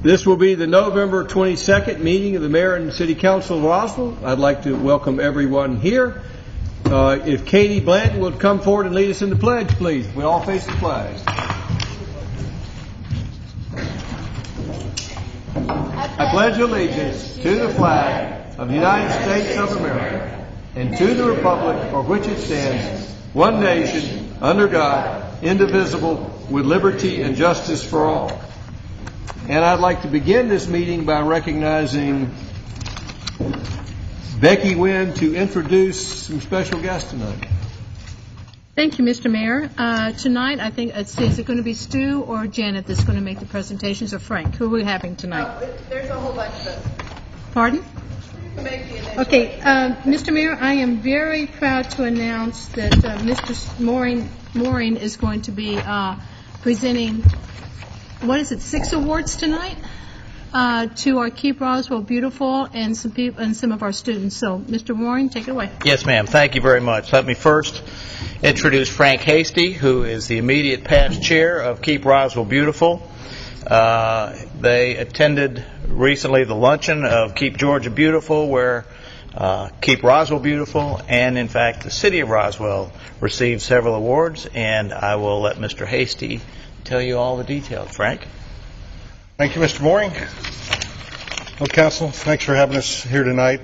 This will be the November 22nd meeting of the Mayor and City Council of Roswell. I'd like to welcome everyone here. If Katie Blanton would come forward and lead us in the pledge, please. We all face the flag. I pledge allegiance to the flag of the United States of America and to the republic for which it stands, one nation, under God, indivisible, with liberty and justice for all. And I'd like to begin this meeting by recognizing Becky Wynn to introduce some special guests tonight. Thank you, Mr. Mayor. Tonight, I think, is it going to be Stu or Janet that's going to make the presentations, or Frank? Who are we having tonight? There's a whole bunch of us. Pardon? Okay, Okay. Mr. Mayor, I am very proud to announce that Mr. Maureen is going to be presenting, 6 awards tonight to our Keep Roswell Beautiful and some of our students. So, Mr. Maureen, take it away. Yes, ma'am. Thank you very much. Let me first introduce Frank Hasty, who is the immediate past chair of Keep Roswell Beautiful. They attended recently the luncheon of Keep Georgia Beautiful, where Keep Roswell Beautiful and, in fact, the City of Roswell received several awards, and I will let Mr. Hasty tell you all the details. Frank? Thank you, Mr. Mooring. Well, Council, thanks for having us here tonight.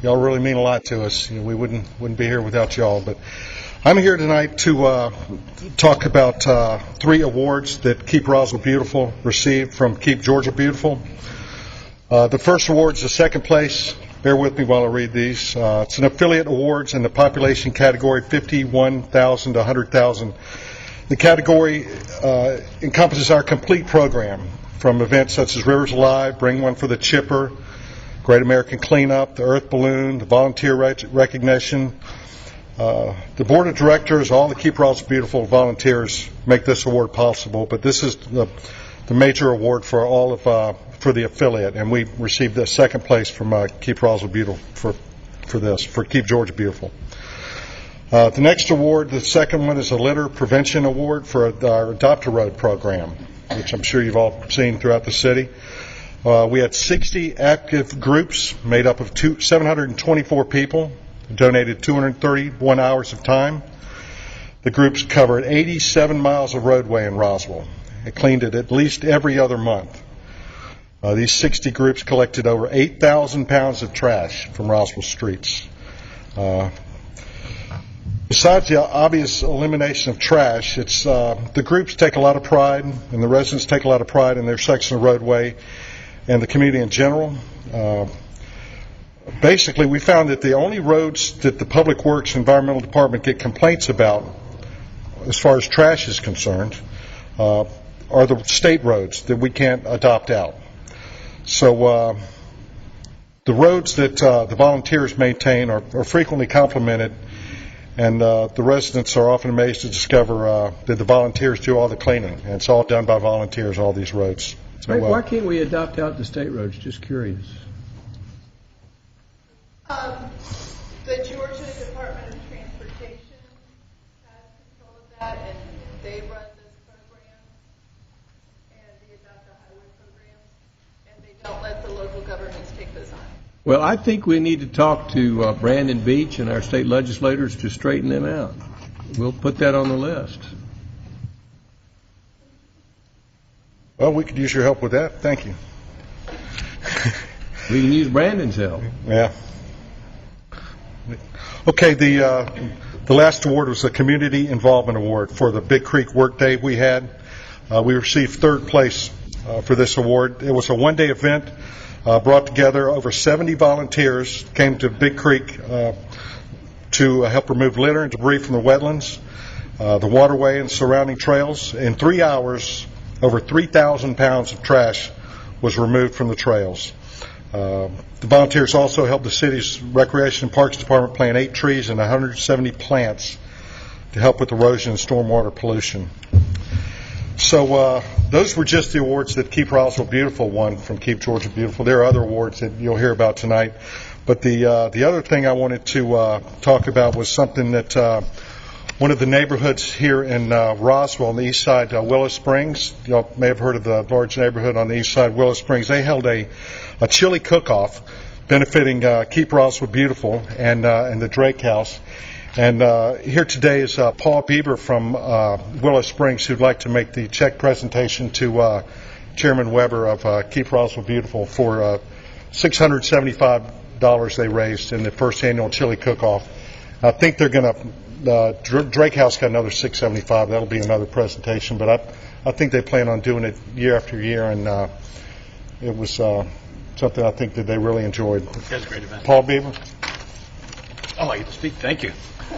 Y'all really mean a lot to us. We wouldn't be here without y'all. But I'm here tonight to talk about 3 awards that Keep Roswell Beautiful received from Keep Georgia Beautiful. The first award is the second place. Bear with me while I read these. It's an affiliate awards in the population category 51,000 to 100,000. The category encompasses our complete program, from events such as Rivers Alive, Bring One for the Chipper, Great American Cleanup, the Earth Balloon, the volunteer recognition. The board of directors, all the Keep Roswell Beautiful volunteers make this award possible, but this is the major award for all of for the affiliate, and we received the second place from Keep Roswell Beautiful for Keep Georgia Beautiful. The next award, the second one, is a litter prevention award for our Adopt a Road program, which I'm sure you've all seen throughout the city. We had 60 active groups made up of 724 people, donated 231 hours of time. The groups covered 87 miles of roadway in Roswell. It cleaned it at least every other month. These 60 groups collected over 8,000 pounds of trash from Roswell streets. Besides the obvious elimination of trash, it's the groups take a lot of pride, and the residents take a lot of pride in their section of roadway, and the community in general. Basically, we found that the only roads that the Public Works Environmental Department get complaints about, as far as trash is concerned, are the state roads that we can't adopt out. So the roads that the volunteers maintain are frequently complimented, and the residents are often amazed to discover that the volunteers do all the cleaning, and it's all done by volunteers, all these roads. So, Why can't we adopt out the state roads? Just curious. The Georgia Department of Transportation has control of that, and they run those programs, and the Adopt a Highway programs, and they don't let the local governments take those on. Well, I think we need to talk to Brandon Beach and our state legislators to straighten them out. We'll put that on the list. Well, we could use your help with that. Thank you. We can use Brandon's help. Yeah. Okay, the last award was the Community Involvement Award for the Big Creek Workday we had. We received third place for this award. It was a one-day event, brought together over 70 volunteers, came to Big Creek to help remove litter and debris from the wetlands, the waterway and surrounding trails. In 3 hours, over 3,000 pounds of trash was removed from the trails. The volunteers also helped the city's Recreation and Parks Department plant 8 trees and 170 plants to help with erosion and stormwater pollution. So those were just the awards that Keep Roswell Beautiful won from Keep Georgia Beautiful. There are other awards that you'll hear about tonight. But the other thing I wanted to talk about was something that one of the neighborhoods here in Roswell on the east side, Willow Springs. You all may have heard of the large neighborhood on the east side, Willow Springs. They held a chili cook-off benefiting Keep Roswell Beautiful and the Drake House. And here today is Paul Bieber from Willow Springs, who'd like to make the check presentation to Chairman Weber of Keep Roswell Beautiful for $675 they raised in the first annual chili cook-off. I think they're going to, Drake House got another $675. That'll be another presentation, but I think they plan on doing it year after year, and it was something I think that they really enjoyed. That's a great event. Paul Bieber. Oh, I get to speak. Thank you.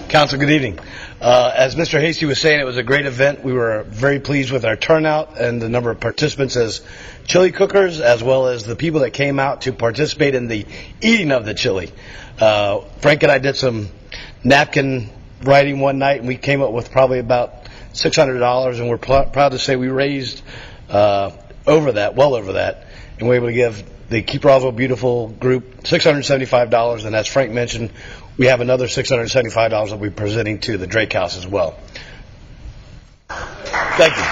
Council, good evening. As Mr. Hasty was saying, it was a great event. We were very pleased with our turnout and the number of participants as chili cookers, as well as the people that came out to participate in the eating of the chili. Frank and I did some napkin writing one night, and we came up with probably about $600, and we're proud to say we raised well over that, and we were able to give the Keep Roswell Beautiful group $675, and as Frank mentioned, we have another $675 that we'll be presenting to the Drake House as well. Thank you.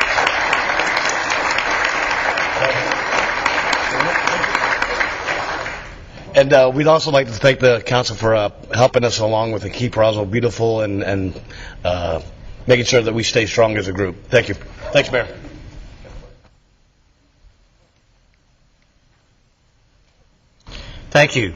And we'd also like to thank the council for helping us along with the Keep Roswell Beautiful and making sure that we stay strong as a group. Thank you. Thanks, Mayor. Thank you.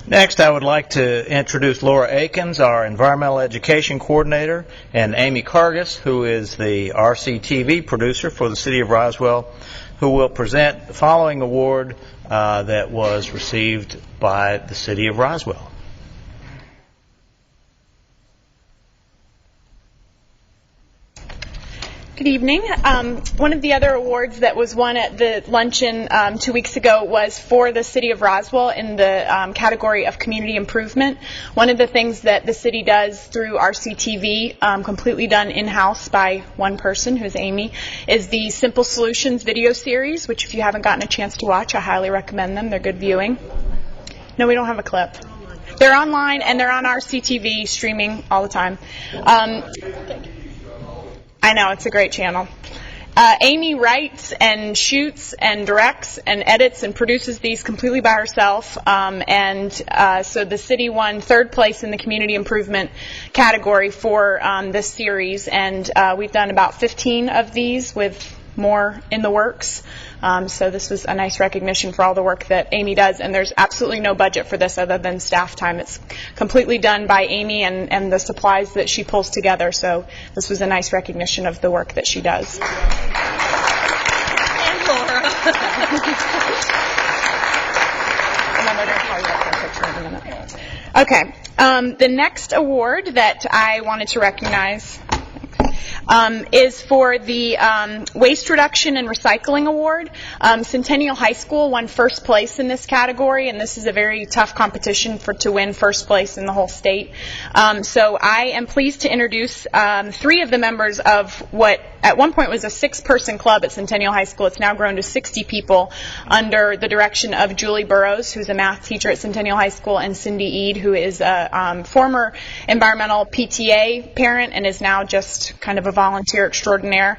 Next, I would like to introduce Laura Akins, our Environmental Education Coordinator, and Amy Cargis, who is the RCTV producer for the City of Roswell, who will present the following award that was received by the City of Roswell. Good evening. One of the other awards that was won at the luncheon 2 weeks ago was for the City of Roswell in the category of community improvement. One of the things that the city does through RCTV, completely done in-house by one person, who's Amy, is the Simple Solutions video series, which if you haven't gotten a chance to watch, I highly recommend them. They're good viewing. No, we don't have a clip. They're online and they're on RCTV streaming all the time. I know, it's a great channel. Amy writes and shoots and directs and edits and produces these completely by herself. So the city won third place in the community improvement category for this series. And we've done about 15 of these with more in the works. So this was a nice recognition for all the work that Amy does. And there's absolutely no budget for this other than staff time. It's completely done by Amy and the supplies that she pulls together. So this was a nice recognition of the work that she does. And Laura. Okay. The next award that I wanted to recognize is for the Waste Reduction and Recycling Award. Centennial High School won first place in this category, and this is a very tough competition to win first place in the whole state. So I am pleased to introduce 3 of the members of what at one point was a 6-person club at Centennial High School. It's now grown to 60 people under the direction of Julie Burrows, who's a math teacher at Centennial High School, and Cindy Eade, who is a former environmental PTA parent and is now just kind of a volunteer extraordinaire.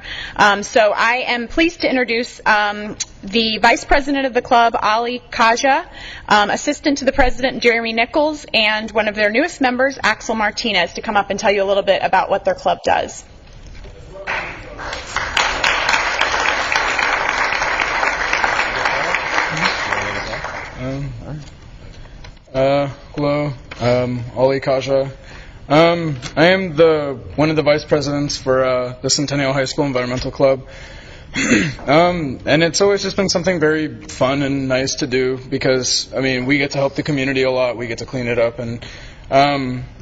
So I am pleased to introduce the Vice President of the club, Ali Kaja, Assistant to the President, Jeremy Nichols, and one of their newest members, Axel Martinez, to come up and tell you a little bit about what their club does. Hello, Ali Kaja. I am one of the vice presidents for the Centennial High School Environmental Club. And it's always just been something very fun and nice to do because, I mean, we get to help the community a lot. We get to clean it up, and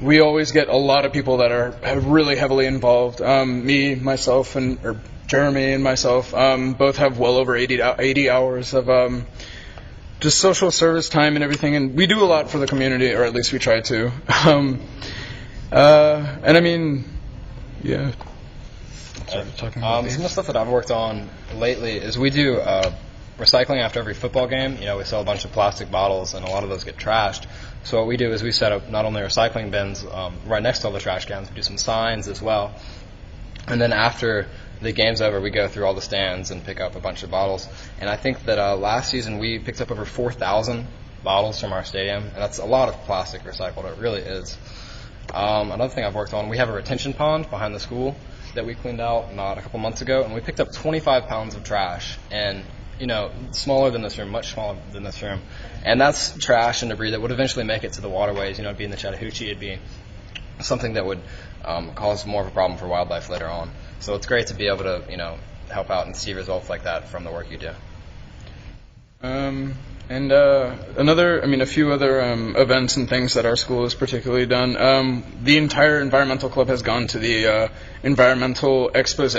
we always get a lot of people that are really heavily involved. Me, myself, or Jeremy and myself both have well over 80 hours of just social service time and everything, and we do a lot for the community, or at least we try to. And I mean, yeah. Some of the stuff that I've worked on lately is we do recycling after every football game. You know, we sell a bunch of plastic bottles, and a lot of those get trashed. So what we do is we set up not only recycling bins right next to all the trash cans, we do some signs as well. And then after the game's over, we go through all the stands and pick up a bunch of bottles. And I think that last season we picked up over 4,000 bottles from our stadium, and that's a lot of plastic recycled. It really is. Another thing I've worked on, we have a retention pond behind the school that we cleaned out a couple months ago, and we picked up 25 pounds of trash, and you know, smaller than this room, much smaller than this room, and that's trash and debris that would eventually make it to the waterways. You know, it'd be in the Chattahoochee, it'd be something that would cause more of a problem for wildlife later on. So it's great to be able to, you know, help out and see results like that from the work you do. And a few other events and things that our school has particularly done. The entire environmental club has gone to the environmental expose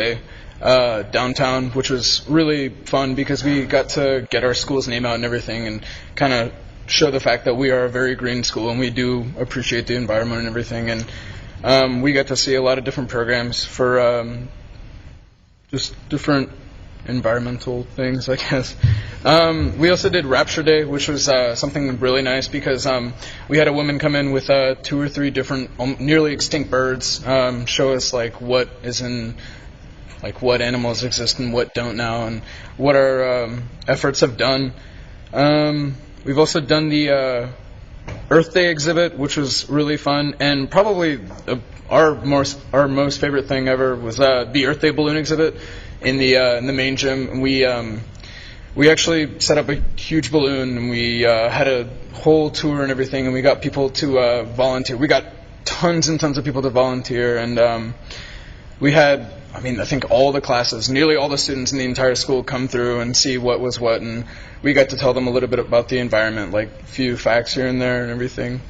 downtown, which was really fun because we got to get our school's name out and everything and kind of show the fact that we are a very green school and we do appreciate the environment and everything. And we got to see a lot of different programs for just different environmental things, I guess. We also did Rapture Day, which was something really nice because we had a woman come in with 2 or 3 different nearly extinct birds, show us like what is in, like what animals exist and what don't now, and what our efforts have done. We've also done the Earth Day exhibit, which was really fun, and probably our most favorite thing ever was the Earth Day balloon exhibit in the main gym. We actually set up a huge balloon, and we had a whole tour and everything, and we got people to volunteer. We got tons and tons of people to volunteer, and we had, I think all the classes, nearly all the students in the entire school come through and see what was what, and we got to tell them a little bit about the environment, like a few facts here and there and everything.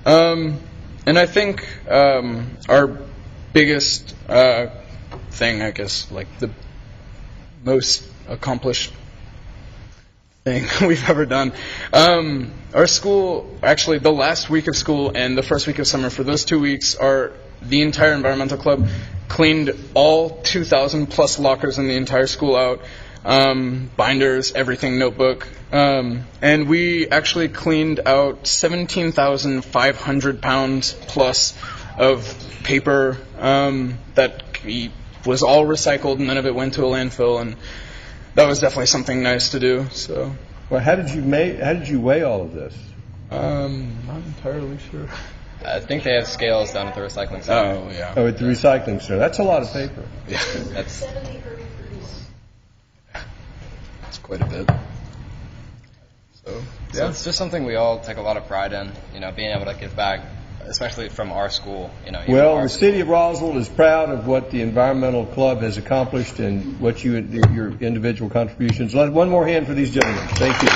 And I think our biggest thing, I guess, like the most accomplished thing we've ever done. Our school, actually the last week of school and the first week of summer, for those 2 weeks, the entire environmental club cleaned all 2,000 plus lockers in the entire school out, binders, everything, notebook, and we actually cleaned out 17,500 pounds plus of paper that was all recycled, and none of it went to a landfill, and that was definitely something nice to do. So, well, how did you weigh all of this? Not entirely sure. I think they have scales down at the recycling center. Oh, yeah. Oh, at the recycling center. That's a lot of paper. Yeah. That's quite a bit. So it's just something we all take a lot of pride in, you know, being able to give back, especially from our school. You know, well, the city of Roswell is proud of what the environmental club has accomplished and what your individual contributions. One more hand for these gentlemen. Thank you.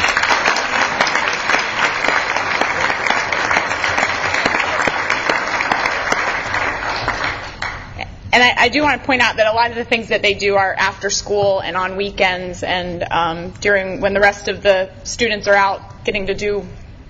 And I do want to point out that a lot of the things that they do are after school and on weekends and during when the rest of the students are out getting to do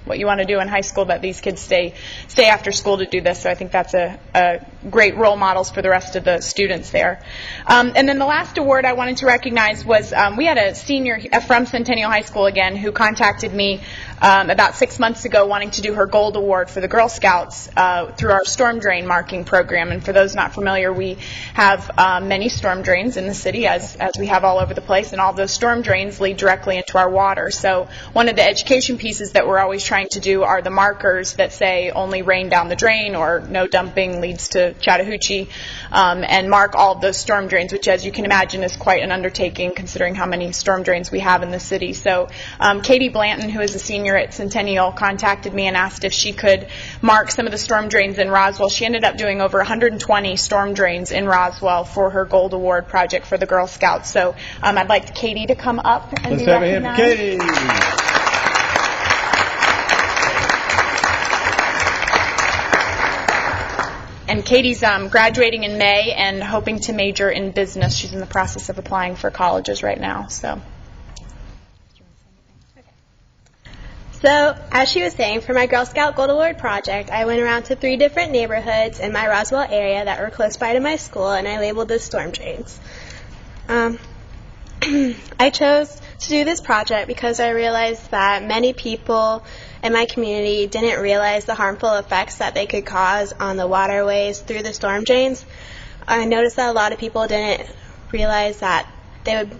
what you want to do in high school, that these kids stay after school to do this. So I think that's a great role models for the rest of the students there. And then the last award I wanted to recognize was we had a senior from Centennial High School again who contacted me about 6 months ago wanting to do her gold award for the Girl Scouts through our storm drain marking program. And for those not familiar, we have many storm drains in the city, as we have all over the place, and all those storm drains lead directly into our water. So one of the education pieces that we're always trying to do are the markers that say only rain down the drain or no dumping leads to Chattahoochee, and mark all of those storm drains, which, as you can imagine, is quite an undertaking considering how many storm drains we have in the city. So Katie Blanton, who is a senior at Centennial, contacted me and asked if she could mark some of the storm drains in Roswell. She ended up doing over 120 storm drains in Roswell for her Gold Award project for the Girl Scouts. So I'd like Katie to come up and Let's be have a hand for recognized. Katie. And Katie's graduating in May and hoping to major in business. She's in the process of applying for colleges right now. So, as she was saying, for my Girl Scout Gold Award project, I went around to 3 different neighborhoods in my Roswell area that were close by to my school, and I labeled the storm drains. I chose to do this project because I realized that many people in my community didn't realize the harmful effects that they could cause on the waterways through the storm drains. I noticed that a lot of people didn't realize that they would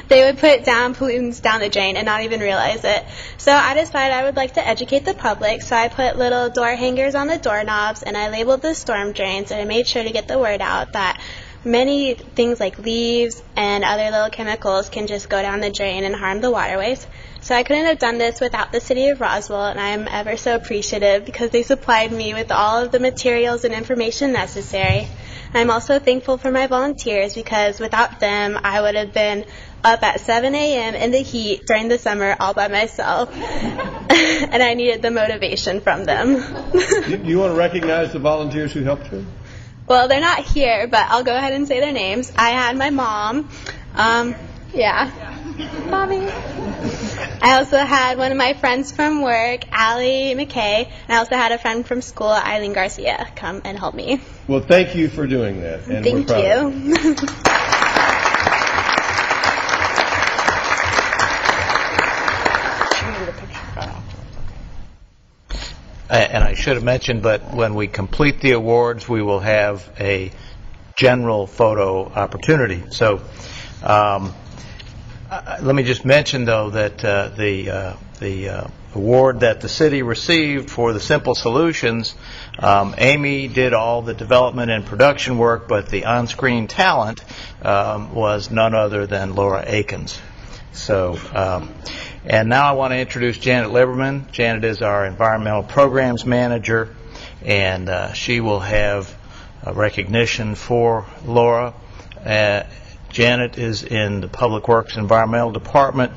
they would put down pollutants down the drain and not even realize it. So I decided I would like to educate the public, so I put little door hangers on the doorknobs and I labeled the storm drains, and I made sure to get the word out that many things like leaves and other little chemicals can just go down the drain and harm the waterways. So I couldn't have done this without the City of Roswell, and I am ever so appreciative because they supplied me with all of the materials and information necessary. I'm also thankful for my volunteers because without them, I would have been up at 7 a.m. in the heat during the summer all by myself, and I needed the motivation from them. You want to recognize the volunteers who helped you? Well, they're not here, but I'll go ahead and say their names. I had my mom, Bobby. I also had one of my friends from work, Allie McKay, and I also had a friend from school, Eileen Garcia, come and help me. Well, thank you for doing that. And Thank we're proud of you. And I should have mentioned, but when we complete the awards, we will have a general photo opportunity. So let me just mention, though, that the award that the city received for the Simple Solutions, Amy did all the development and production work, but the on-screen talent was none other than Laura Akins. So, and now I want to introduce Janet Lieberman. Janet is our Environmental Programs Manager, and she will have a recognition for Laura. Janet is in the Public Works Environmental Department,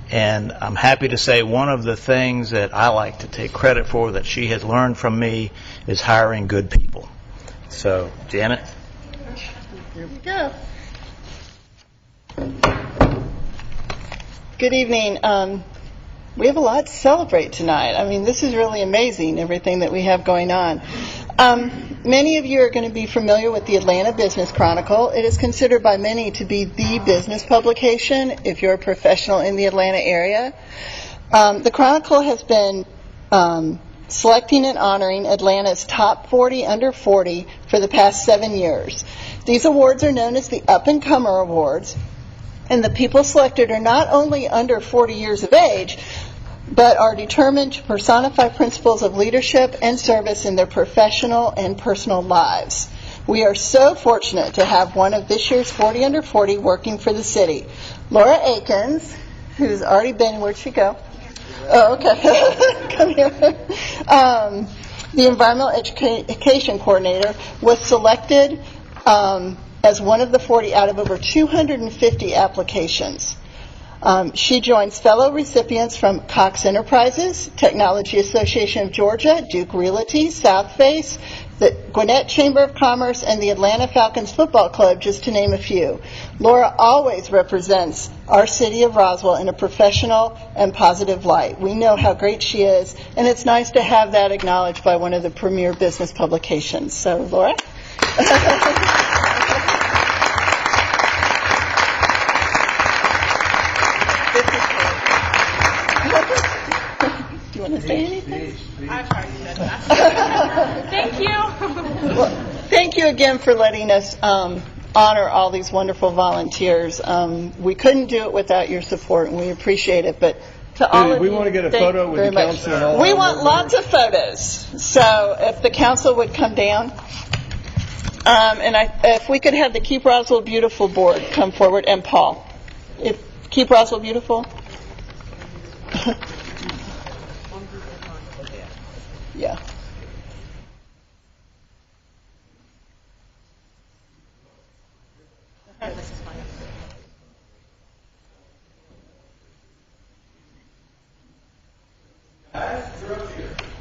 and I'm happy to say one of the things that I like to take credit for that she has learned from me is hiring good people. So, Janet? Here we go. Good evening. We have a lot to celebrate tonight. I mean, this is really amazing, everything that we have going on. Many of you are going to be familiar with the Atlanta Business Chronicle. It is considered by many to be the business publication if you're a professional in the Atlanta area. The Chronicle has been selecting and honoring Atlanta's top 40 under 40 for the past 7 years. These awards are known as the Up-and-Comer Awards, and the people selected are not only under 40 years of age, but are determined to personify principles of leadership and service in their professional and personal lives. We are so fortunate to have one of this year's 40 under 40 working for the city. Laura Akins, who's already been, where'd she go? Oh, okay. Come here. The Environmental Education Coordinator was selected as one of the 40 out of over 250 applications. She joins fellow recipients from Cox Enterprises, Technology Association of Georgia, Duke Realty, South Face, the Gwinnett Chamber of Commerce, and the Atlanta Falcons Football Club, just to name a few. Laura always represents our city of Roswell in a professional and positive light. We know how great she is, and it's nice to have that acknowledged by one of the premier business publications. So, Laura? Do you want to say anything? I've already said that. Thank you. Well, thank you again for letting us honor all these wonderful volunteers. We couldn't do it without your support, and we appreciate it. But to all of you, we want to get a photo with the council and all. We want lots of photos. So if the council would come down, and if we could have the Keep Roswell Beautiful board come forward, and Paul, if Keep Roswell Beautiful. Yeah.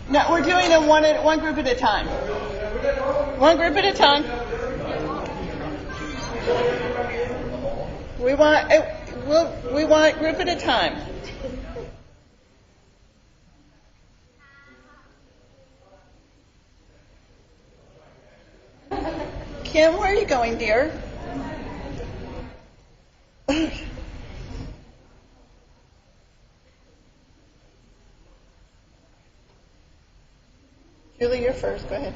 No, we're doing them one group at a time. One group at a time. We want group at a time. Kim, where are you going, dear? Julie, you're first. Go ahead.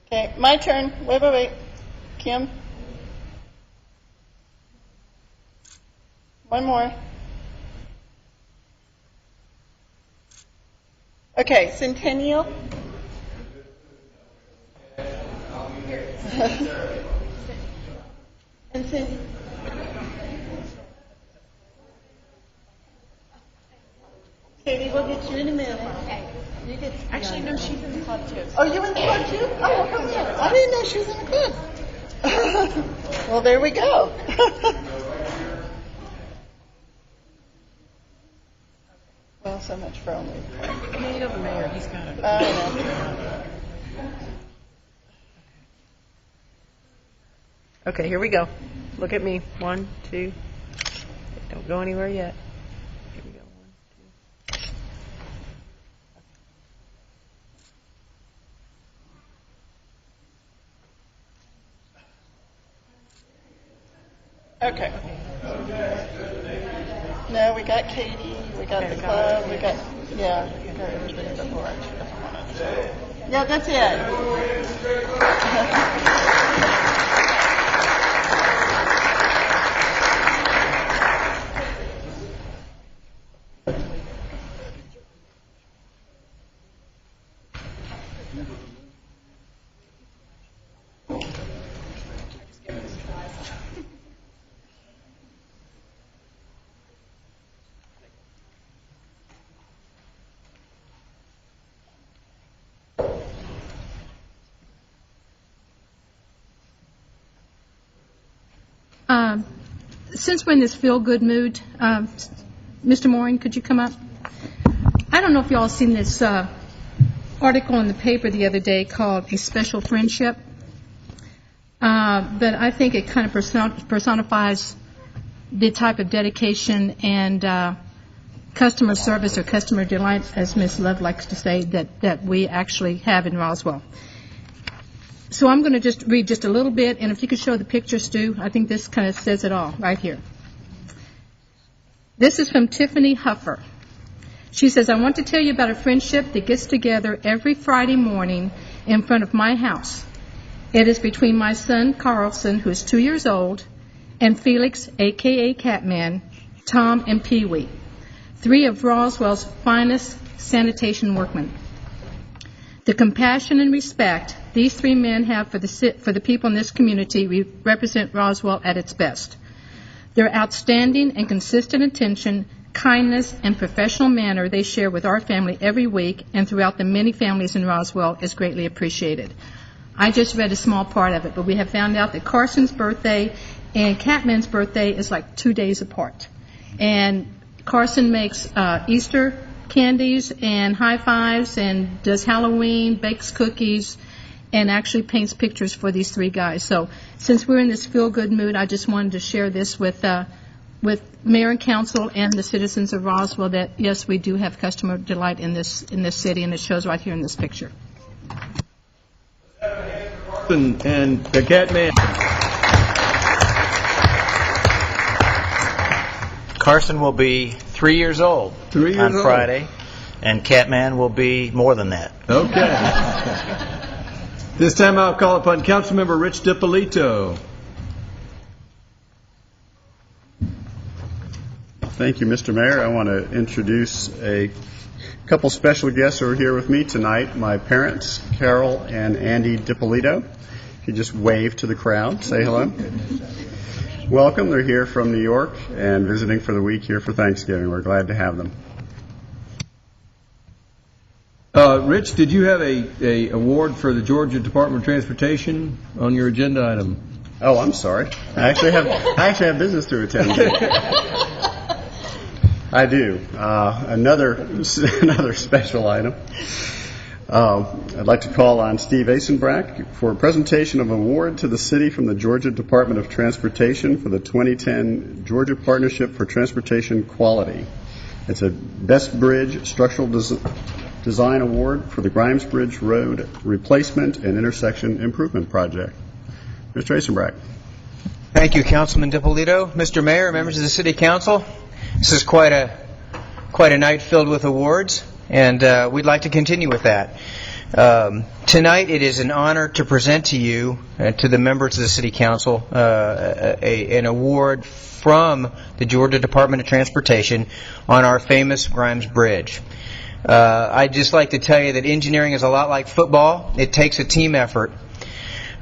Okay, my turn. Wait. Kim? One more. Okay, Centennial. And Katie, we'll get you in a minute. You get Actually, no, she's in the club too. Oh, you in the club too? Oh, come here. I didn't know she was in the club. Well, there we go. Well, so much for only. You know the mayor, he's got it. I know. Okay, here we go. Look at me. 1, 2. Don't go anywhere yet. Here we go. 1, 2. Okay. No, we got Katie, we got the club, we got everybody but Laura. Yeah, that's it. Since we're in this feel-good mood, Mr. Mooring, could you come up? I don't know if you all seen this article in the paper the other day called A Special Friendship, but I think it kind of personifies the type of dedication and customer service or customer delight, as Ms. Love likes to say, that we actually have in Roswell. So I'm going to just read just a little bit, and if you could show the picture, Stu, I think this kind of says it all right here. This is from Tiffany Huffer. She says, I want to tell you about a friendship that gets together every Friday morning in front of my house. It is between my son, Carlson, who is 2 years old, and Felix, a.k.a. Catman, Tom, and Pee-wee, 3 of Roswell's finest sanitation workmen. The compassion and respect these 3 men have for the people in this community represent Roswell at its best. Their outstanding and consistent attention, kindness, and professional manner they share with our family every week and throughout the many families in Roswell is greatly appreciated. I just read a small part of it, but we have found out that Carson's birthday and Catman's birthday is like 2 days apart. And Carson makes Easter candies and high fives and does Halloween, bakes cookies, and actually paints pictures for these 3 guys. So since we're in this feel-good mood, I just wanted to share this with Mayor and Council and the citizens of Roswell that, yes, we do have customer delight in this city, and it shows right here in this picture. And the Catman. Carson will be 3 years old 3 years on old. Friday, and Catman will be more than that. Okay. This time I'll call upon Councilmember Rich DiPolito. Thank you, Mr. Mayor. I want to introduce a couple special guests who are here with me tonight. My parents, Carol and Andy DiPolito. If you just wave to the crowd, say hello. Welcome. They're here from New York and visiting for the week here for Thanksgiving. We're glad to have them. Rich, did you have a award for the Georgia Department of Transportation on your agenda item? Oh, I'm sorry. I actually have business to attend to. I do. Another special item. I'd like to call on Steve Asenbrack for a presentation of an award to the city from the Georgia Department of Transportation for the 2010 Georgia Partnership for Transportation Quality. It's a Best Bridge Structural Design Award for the Grimes Bridge Road Replacement and Intersection Improvement Project. Mr. Asenbrack. Thank you, Councilman DiPolito. Mr. Mayor, members of the City Council, this is quite a night filled with awards, and we'd like to continue with that. Tonight it is an honor to present to you, to the members of the City Council, an award from the Georgia Department of Transportation on our famous Grimes Bridge. I'd just like to tell you that engineering is a lot like football. It takes a team effort.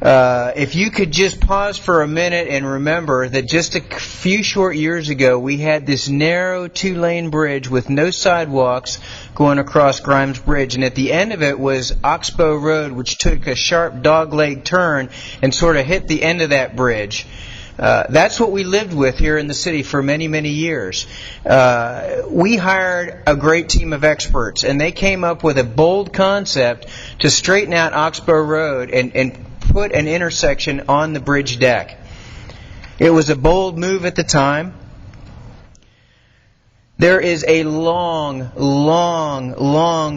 If you could just pause for a minute and remember that just a few short years ago we had this narrow 2-lane bridge with no sidewalks going across Grimes Bridge, and at the end of it was Oxbow Road, which took a sharp dog-leg turn and sort of hit the end of that bridge. That's what we lived with here in the city for many, many years. We hired a great team of experts, and they came up with a bold concept to straighten out Oxbow Road and put an intersection on the bridge deck. It was a bold move at the time. There is a long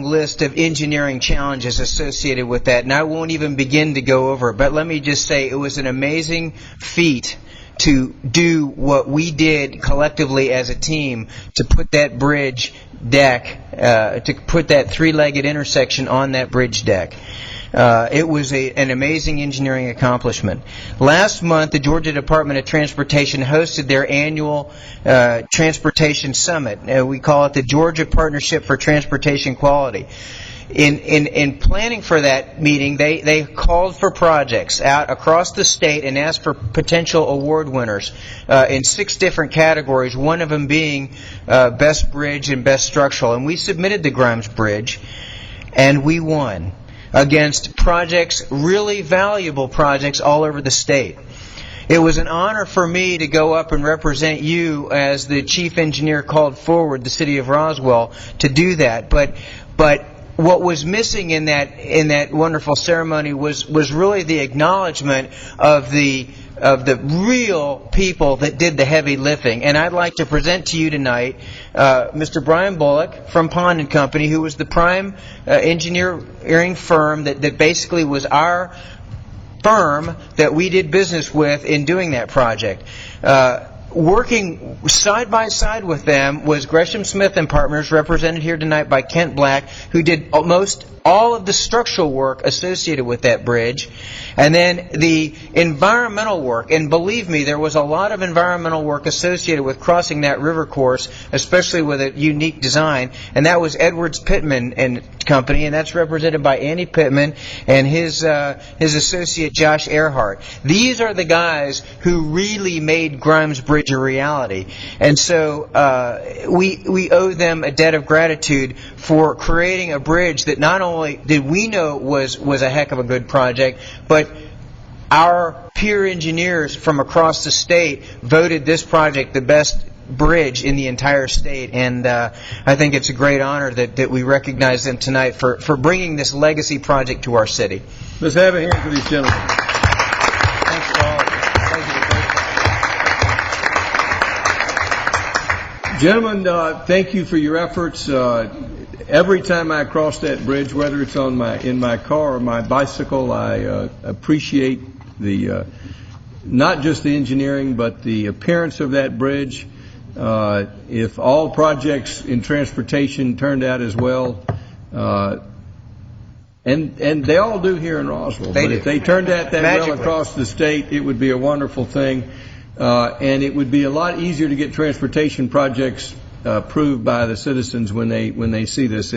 list of engineering challenges associated with that, and I won't even begin to go over it, but let me just say it was an amazing feat to do what we did collectively as a team to put that bridge deck, to put that 3-legged intersection on that bridge deck. It was an amazing engineering accomplishment. Last month, the Georgia Department of Transportation hosted their annual Transportation Summit. We call it the Georgia Partnership for Transportation Quality. In planning for that meeting, they called for projects out across the state and asked for potential award winners in 6 different categories, one of them being Best Bridge and Best Structural. And we submitted the Grimes Bridge, and we won against projects, really valuable projects all over the state. It was an honor for me to go up and represent you as the chief engineer called forward, the city of Roswell, to do that. But what was missing in that wonderful ceremony was really the acknowledgement of the real people that did the heavy lifting. And I'd like to present to you tonight Mr. Brian Bullock from Pond & Company, who was the prime engineering firm that basically was our firm that we did business with in doing that project. Working side by side with them was Gresham Smith and Partners, represented here tonight by Kent Black, who did almost all of the structural work associated with that bridge. And then the environmental work, and believe me, there was a lot of environmental work associated with crossing that river course, especially with a unique design, and that was Edwards Pittman and Company, and that's represented by Andy Pittman and his associate Josh Earhart. These are the guys who really made Grimes Bridge a reality, and so we owe them a debt of gratitude for creating a bridge that not only did we know was a heck of a good project, but our peer engineers from across the state voted this project the best bridge in the entire state, and I think it's a great honor that we recognize them tonight for bringing this legacy project to our city. Let's have a hand for these gentlemen. Thanks, Paul. Thank you. Gentlemen, thank you for your efforts. Every time I cross that bridge, whether it's in my car or my bicycle, I appreciate not just the engineering, but the appearance of that bridge. If all projects in transportation turned out as well, and they all do here in Roswell, but if they turned out that well across the state, it would be a wonderful thing, and it would be a lot easier to get transportation projects approved by the citizens when they see this.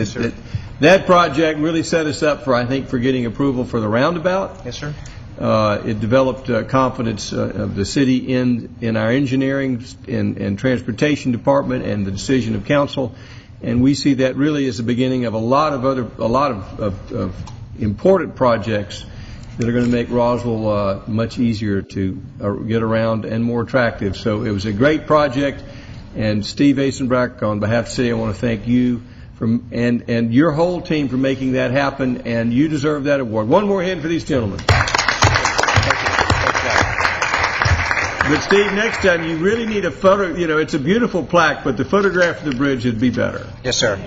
That project really set us up for getting approval for the roundabout. Yes, sir. It developed confidence of the city in our engineering and transportation department and the decision of council, and we see that really as the beginning of a lot of important projects that are going to make Roswell much easier to get around and more attractive. So it was a great project, and Steve Asenbrack, on behalf of the city, I want to thank you and your whole team for making that happen, and you deserve that award. One more hand for these gentlemen. But Steve, next time you really need a photo. It's a beautiful plaque, but the photograph of the bridge would be better. Yes, sir.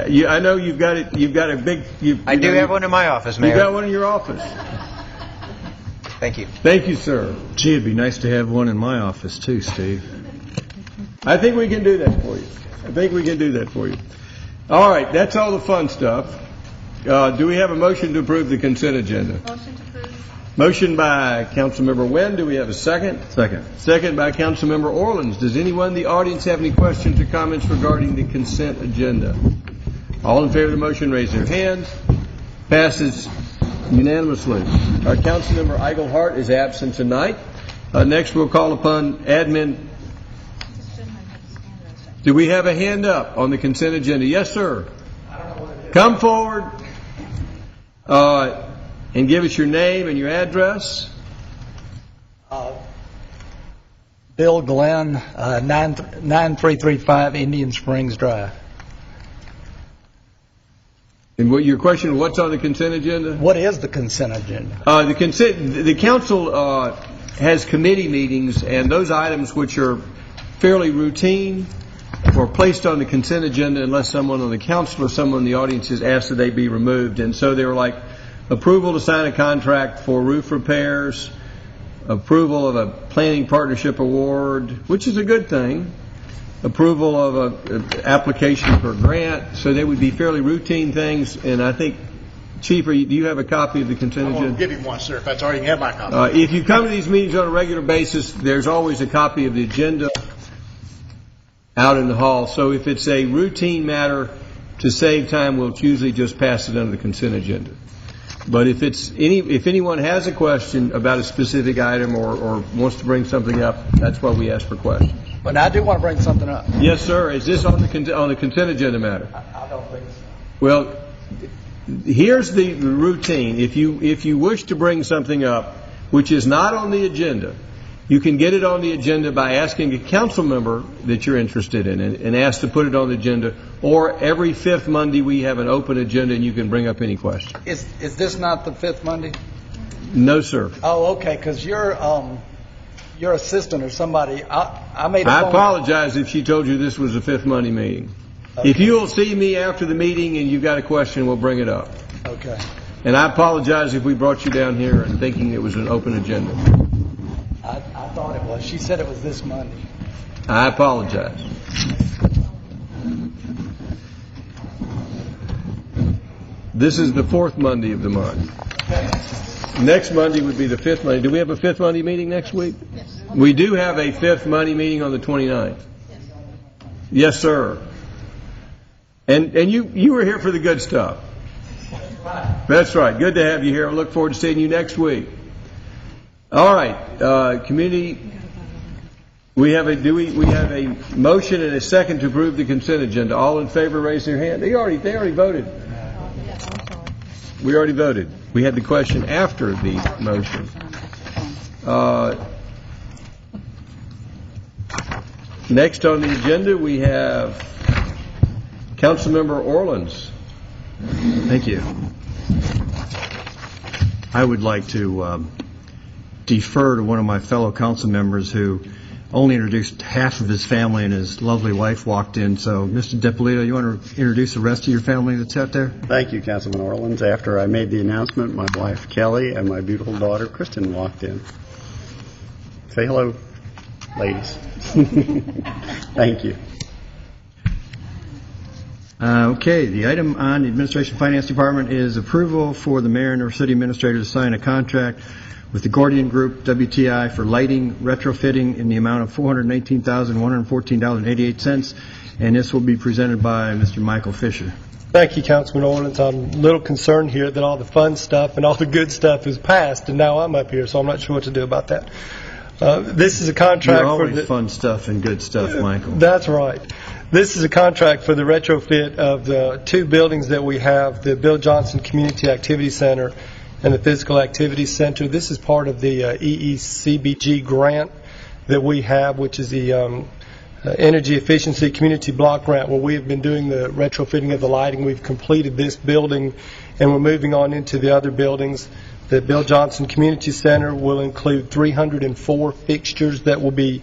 Yeah, I know you've got it. You've got a big. I do have one in my office, Mayor. You got one in your office. Thank you. Thank you, sir. Gee, it'd be nice to have one in my office too, Steve. I think we can do that for you. All right, that's all the fun stuff. Do we have a motion to approve the consent agenda? Motion to approve. Motion by Councilmember Wynn. Do we have a second? Second. Second by Councilmember Orleans. Does anyone in the audience have any questions or comments regarding the consent agenda? All in favor of the motion, raise their hands. Passes unanimously. Our Councilmember Eichelhart is absent tonight. Next, we'll call upon admin. Do we have a hand up on the consent agenda? Yes, sir. Come forward and give us your name and your address. Bill Glenn, 9335 Indian Springs Drive. And your question, what's on the consent agenda? What is the consent agenda? The council has committee meetings, and those items which are fairly routine were placed on the consent agenda unless someone on the council or someone in the audience has asked that they be removed. And so they were like approval to sign a contract for roof repairs, approval of a planning partnership award, which is a good thing, approval of an application for a grant. So they would be fairly routine things. And I think, Chief, do you have a copy of the consent agenda? I'll give you one, sir, if that's all right. You can have my copy. If you come to these meetings on a regular basis, there's always a copy of the agenda out in the hall. So if it's a routine matter, to save time, we'll usually just pass it under the consent agenda. But if anyone has a question about a specific item or wants to bring something up, that's why we ask for questions. But I do want to bring something up. Yes, sir. Is this on the consent agenda matter? I don't think so. Well, here's the routine. If you wish to bring something up which is not on the agenda, you can get it on the agenda by asking a council member that you're interested in and ask to put it on the agenda. Or every fifth Monday we have an open agenda and you can bring up any question. Is this not the fifth Monday? No, sir. Oh, okay, because your assistant or somebody, I made a I phone apologize if she told you this was a fifth Monday meeting. Okay. If you will see me after the meeting and you've got a question, we'll bring it up. Okay. And I apologize if we brought you down here and thinking it was an open agenda. I thought it was. She said it was this Monday. I apologize. This is the fourth Monday of the month. Next Monday would be the fifth Monday. Do we have a fifth Monday meeting next week? Yes. We do have a fifth Monday meeting on the 29th. Yes, sir. And you were here for the good stuff. That's right. Good to have you here. I look forward to seeing you next week. All right, community. We have a motion and a second to approve the consent agenda. All in favor, raise their hand. They already voted. We already voted. We had the question after the motion. Next on the agenda, we have Councilmember Orleans. Thank you. I would like to defer to one of my fellow council members who only introduced half of his family and his lovely wife walked in. So, Mr. DiPolito, you want to introduce the rest of your family that's out there? Thank you, Councilman Orleans. After I made the announcement, my wife Kelly and my beautiful daughter Kristen walked in. Say hello, ladies. Thank you. Okay, the item on the Administration Finance Department is approval for the mayor and our city administrator to sign a contract with the Gordian Group, WTI, for lighting retrofitting in the amount of $419,114.88, and this will be presented by Mr. Michael Fisher. Thank you, Councilman Orleans. I'm a little concerned here that all the fun stuff and all the good stuff is passed, and now I'm up here, so I'm not sure what to do about that. This is a contract You're always for the fun stuff and good stuff, Michael. That's right. This is a contract for the retrofit of the two buildings that we have, the Bill Johnson Community Activity Center and the Physical Activity Center. This is part of the EECBG grant that we have, which is the energy efficiency community block grant where we have been doing the retrofitting of the lighting. We've completed this building and we're moving on into the other buildings. The Bill Johnson Community Center will include 304 fixtures that will be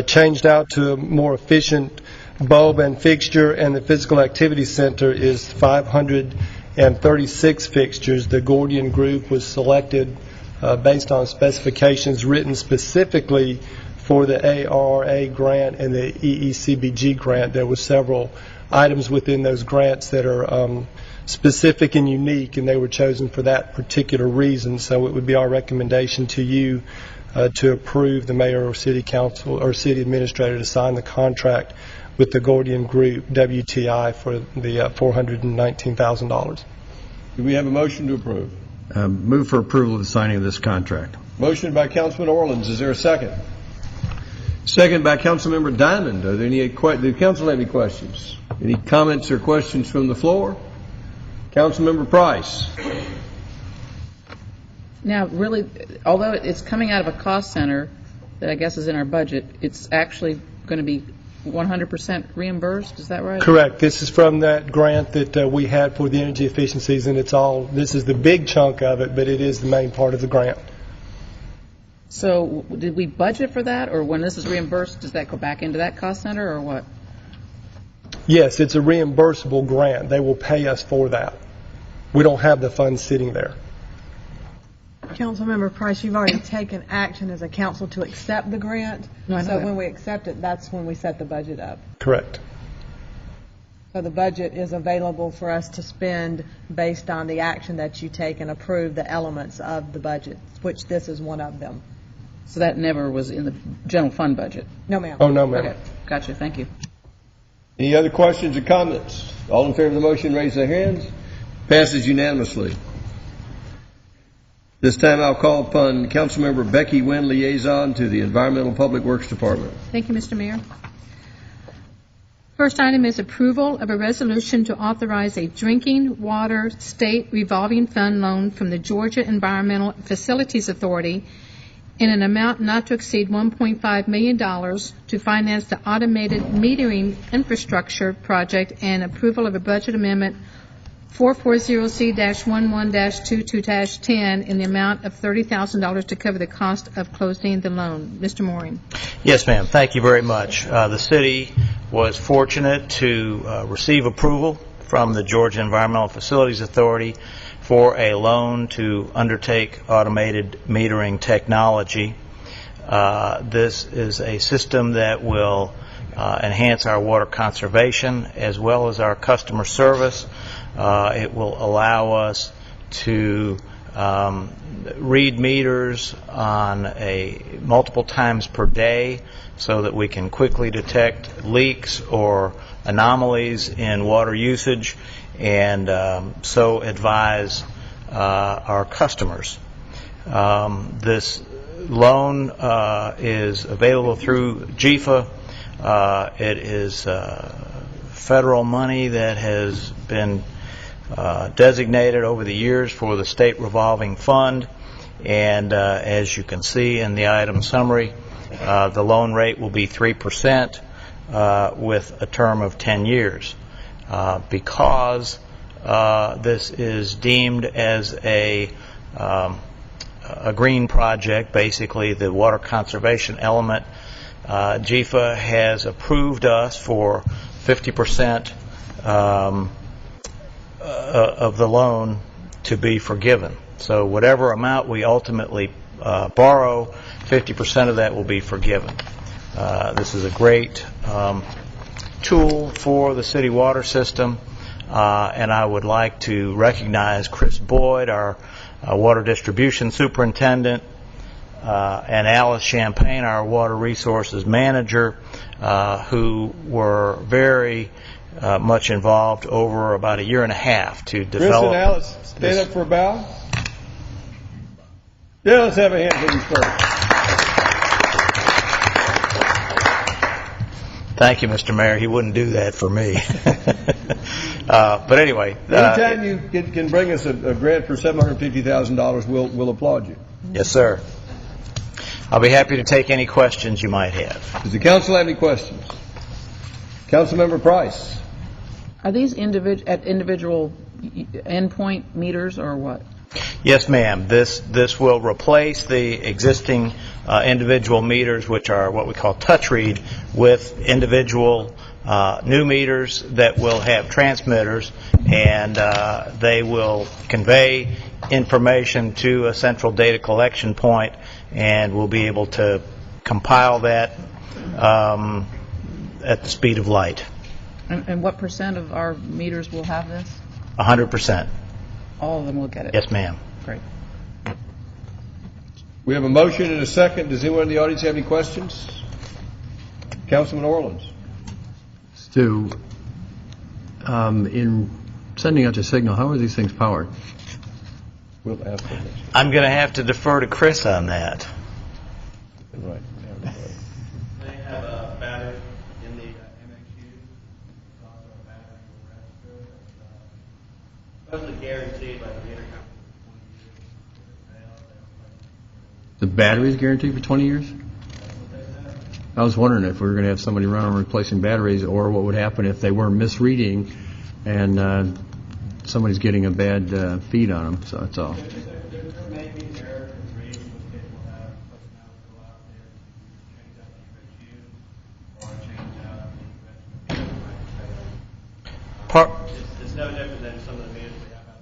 changed out to a more efficient bulb and fixture, and the Physical Activity Center is 536 fixtures. The Gordian Group was selected based on specifications written specifically for the ARRA grant and the EECBG grant. There were several items within those grants that are specific and unique, and they were chosen for that particular reason. So it would be our recommendation to you to approve the mayor or city council or city administrator to sign the contract with the Gordian Group, WTI, for the $419,000. Do we have a motion to approve? Move for approval of the signing of this contract. Motion by Councilman Orleans. Is there a second? Second by Councilmember Diamond. Are there any? Do council have any questions? Any comments or questions from the floor? Councilmember Price. Now, really, although it's coming out of a cost center that I guess is in our budget, it's actually going to be 100% reimbursed. Is that right? Correct. This is from that grant that we had for the energy efficiencies, and this is the big chunk of it, but it is the main part of the grant. So did we budget for that, or when this is reimbursed, does that go back into that cost center, or what? Yes, it's a reimbursable grant. They will pay us for that. We don't have the funds sitting there. Councilmember Price, you've already taken action as a council to accept the grant. No, I know so that. when we accept it, that's when we set the budget up. Correct. So the budget is available for us to spend based on the action that you take and approve the elements of the budget, which this is one of them. So that never was in the general fund budget? No, ma'am. Oh, no, ma'am. Okay, gotcha. Thank you. Any other questions or comments? All in favor of the motion, raise their hands. Passes unanimously. This time I'll call upon Councilmember Becky Wynn, liaison to the Environmental Public Works Department. Thank you, Mr. Mayor. First item is approval of a resolution to authorize a drinking water state revolving fund loan from the Georgia Environmental Facilities Authority in an amount not to exceed $1.5 million to finance the automated metering infrastructure project, and approval of a budget amendment 440C-11-22-10 in the amount of $30,000 to cover the cost of closing the loan. Mr. Mooring. Yes, ma'am. Thank you very much. The city was fortunate to receive approval from the Georgia Environmental Facilities Authority for a loan to undertake automated metering technology. This is a system that will enhance our water conservation as well as our customer service. It will allow us to read meters on multiple times per day so that we can quickly detect leaks or anomalies in water usage and so advise our customers. This loan is available through GFA. It is federal money that has been designated over the years for the state revolving fund, and as you can see in the item summary, the loan rate will be 3% with a term of 10 years. Because this is deemed as a green project, basically the water conservation element, GFA has approved us for 50% of the loan to be forgiven. So whatever amount we ultimately borrow, 50% of that will be forgiven. This is a great tool for the city water system, and I would like to recognize Chris Boyd, our water distribution superintendent, and Alice Champagne, our water resources manager, who were very much involved over about a year and a half to develop. Chris and Alice, stand up for a bow. Yeah, let's have a hand for these folks. Thank you, Mr. Mayor. He wouldn't do that for me. But anyway. Anytime you can bring us a grant for $750,000, we'll applaud you. Yes, sir. I'll be happy to take any questions you might have. Does the council have any questions? Councilmember Price. Are these at individual endpoint meters or what? Yes, ma'am. This will replace the existing individual meters, which are what we call touch read, with individual new meters that will have transmitters, and they will convey information to a central data collection point, and we'll be able to compile that at the speed of light. And what percent of our meters will have this? 100%. All of them will get it? Yes, ma'am. Great. We have a motion and a second. Does anyone in the audience have any questions? Councilman Orleans. Stu, in sending out your signal, how are these things powered? We'll ask them. I'm going to have to defer to Chris on that. Right. They have a battery in the MXU. There's also a battery in the register. Supposedly guaranteed by the meter company for 20 years. The battery is guaranteed for 20 years? I was wondering if we were going to have somebody run on replacing batteries, or what would happen if they were misreading and somebody's getting a bad feed on them. So that's all. There may be errors in reading, which will have personnel go out there to change out the MXU or change out the register. It's no different than some of the meters we have out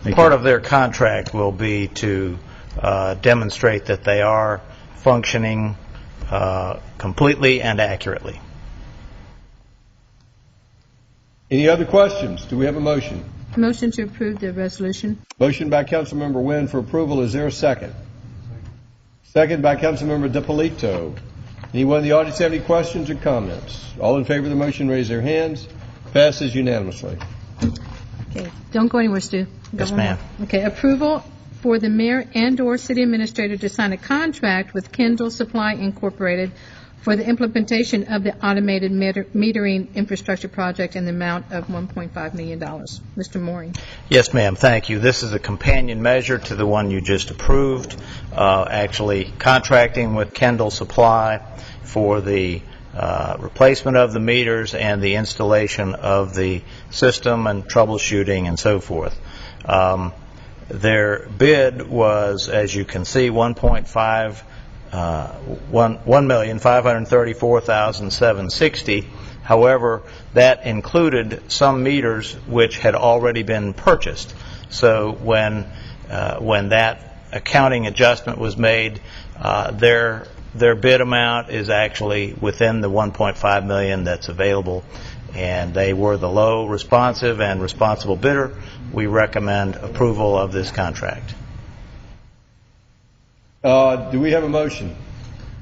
there now. Part of their contract will be to demonstrate that they are functioning completely and accurately. Any other questions? Do we have a motion? Motion to approve the resolution. Motion by Councilmember Wynn for approval. Is there a second? Second by Councilmember DiPolito. Anyone in the audience have any questions or comments? All in favor of the motion, raise their hands. Passes unanimously. Okay, don't go anywhere, Stu. Yes, ma'am. Okay, approval for the mayor and/or city administrator to sign a contract with Kendall Supply Incorporated for the implementation of the automated metering infrastructure project in the amount of $1.5 million. Mr. Mooring. Yes, ma'am. Thank you. This is a companion measure to the one you just approved, actually contracting with Kendall Supply for the replacement of the meters and the installation of the system and troubleshooting and so forth. Their bid was, as you can see, $1,534,760. However, that included some meters which had already been purchased. So when that accounting adjustment was made, their bid amount is actually within the $1.5 million that's available, and they were the low, responsive, and responsible bidder. We recommend approval of this contract. Do we have a motion?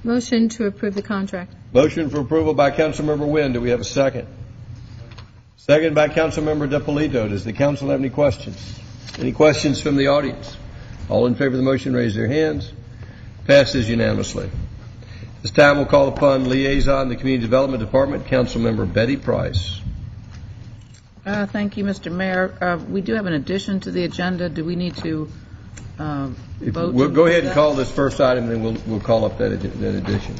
Motion to approve the contract. Motion for approval by Councilmember Wynn. Do we have a second? Second by Councilmember DiPolito. Does the council have any questions? Any questions from the audience? All in favor of the motion, raise their hands. Passes unanimously. This time we'll call upon Liaison in the Community Development Department, Councilmember Betty Price. Thank you, Mr. Mayor. We do have an addition to the agenda. Do we need to vote? We'll go ahead and call this first item, and then we'll call up that addition.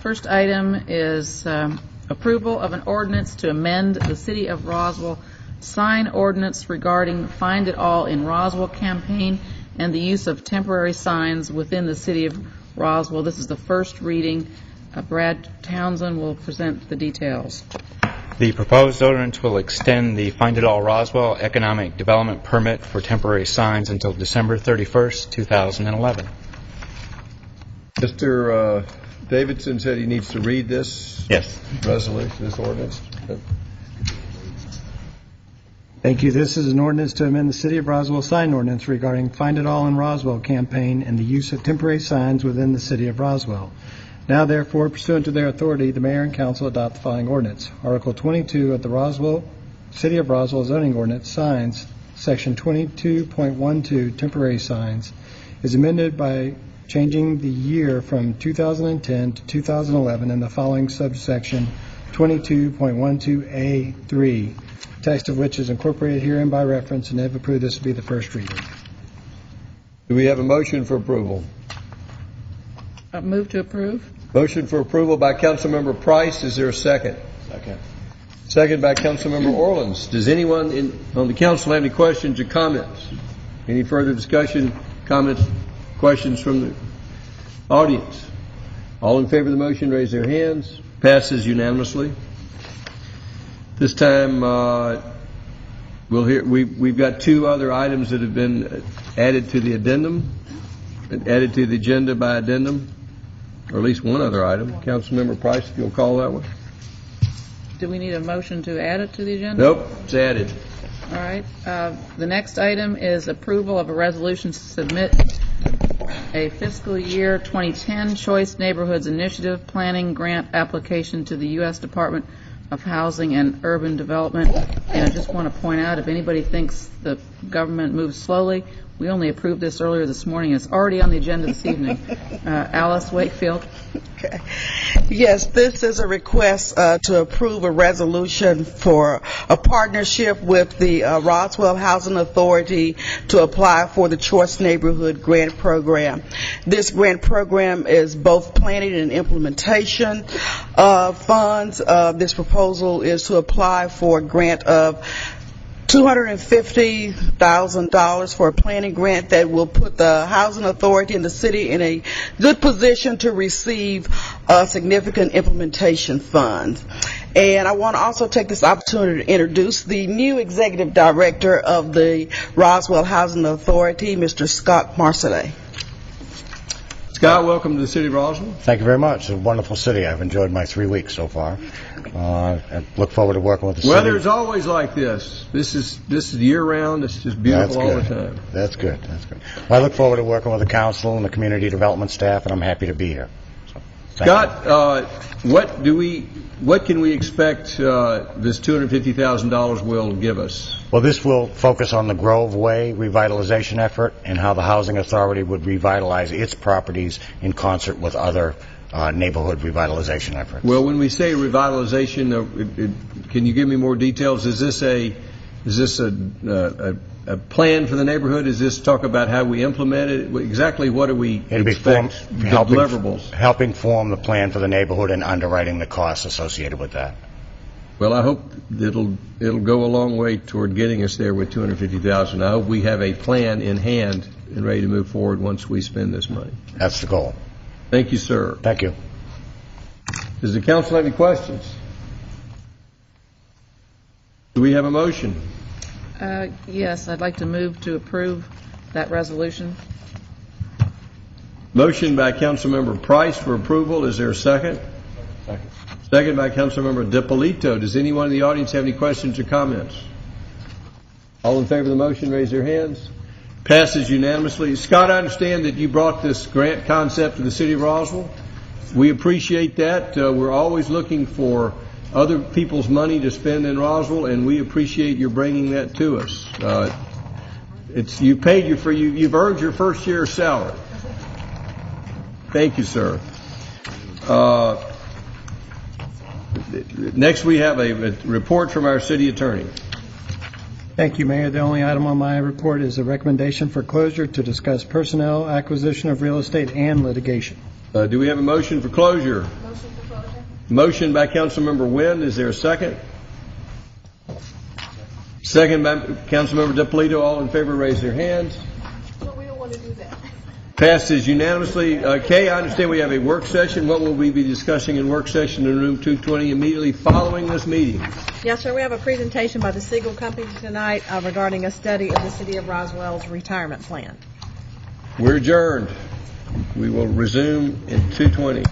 First item is approval of an ordinance to amend the City of Roswell sign ordinance regarding Find It All in Roswell campaign and the use of temporary signs within the City of Roswell. This is the first reading. Brad Townsend will present the details. The proposed ordinance will extend the Find It All Roswell economic development permit for temporary signs until December 31st, 2011. Mr. Davidson said he needs to read this resolution, this ordinance. Thank you. This is an ordinance to amend the City of Roswell sign ordinance regarding Find It All in Roswell campaign and the use of temporary signs within the City of Roswell. Now, therefore, pursuant to their authority, the mayor and council adopt the following ordinance. Article 22 of the City of Roswell zoning ordinance, signs, section 22.12, temporary signs, is amended by changing the year from 2010 to 2011 in the following subsection 22.12A3, text of which is incorporated herein by reference, and if approved, this will be the first reading. Do we have a motion for approval? Move to approve. Motion for approval by Councilmember Price. Is there a second? Second. Second by Councilmember Orleans. Does anyone on the council have any questions or comments? Any further discussion, comments, questions from the audience? All in favor of the motion, raise their hands. Passes unanimously. This time, we've got two other items that have been added to the addendum, added to the agenda by addendum, or at least one other item. Councilmember Price, if you'll call that one. Do we need a motion to add it to the agenda? Nope, it's added. All right. The next item is approval of a resolution to submit a fiscal year 2010 Choice Neighborhoods Initiative Planning Grant application to the U.S. Department of Housing and Urban Development. And I just want to point out, if anybody thinks the government moves slowly, we only approved this earlier this morning. It's already on the agenda this evening. Alice Wakefield. Okay. Yes, this is a request to approve a resolution for a partnership with the Roswell Housing Authority to apply for the Choice Neighborhood Grant Program. This grant program is both planning and implementation funds. This proposal is to apply for a grant of $250,000 for a planning grant that will put the housing authority and the city in a good position to receive significant implementation funds. And I want to also take this opportunity to introduce the new executive director of the Roswell Housing Authority, Mr. Scott Marcellet. Scott, welcome to the city of Roswell. Thank you very much. It's a wonderful city. I've enjoyed my 3 weeks so far. I look forward to working with the city. Weather's always like this. This is year round. It's just beautiful all the time. That's good. That's good. Well, I look forward to working with the council and the community development staff, and I'm happy to be here. So, Scott, what can we expect this $250,000 will give us? Well, this will focus on the Grove Way revitalization effort and how the Housing Authority would revitalize its properties in concert with other neighborhood revitalization efforts. Well, when we say revitalization, can you give me more details? Is this a plan for the neighborhood? Is this talk about how we implement it? Exactly what do we expect? Deliverables. Helping form the plan for the neighborhood and underwriting the costs associated with that. Well, I hope it'll go a long way toward getting us there with $250,000. I hope we have a plan in hand and ready to move forward once we spend this money. That's the goal. Thank you, sir. Thank you. Does the council have any questions? Do we have a motion? Yes, I'd like to move to approve that resolution. Motion by Councilmember Price for approval. Is there a second? Second. Second by Councilmember DiPolito. Does anyone in the audience have any questions or comments? All in favor of the motion, raise their hands. Passes unanimously. Scott, I understand that you brought this grant concept to the city of Roswell. We appreciate that. We're always looking for other people's money to spend in Roswell, and we appreciate your bringing that to us. You've earned your first year's salary. Thank you, sir. Next, we have a report from our city attorney. Thank you, Mayor. The only item on my report is a recommendation for closure to discuss personnel, acquisition of real estate, and litigation. Do we have a motion for closure? Motion for closure. Motion by Councilmember Wynn. Is there a second? Second by Councilmember DiPolito. All in favor, raise their hands. No, we don't want to do that. Passes unanimously. Kay, I understand we have a work session. What will we be discussing in work session in room 220 immediately following this meeting? Yes, sir. We have a presentation by the Siegel Company tonight regarding a study of the City of Roswell's retirement plan. We're adjourned. We will resume in 2:20.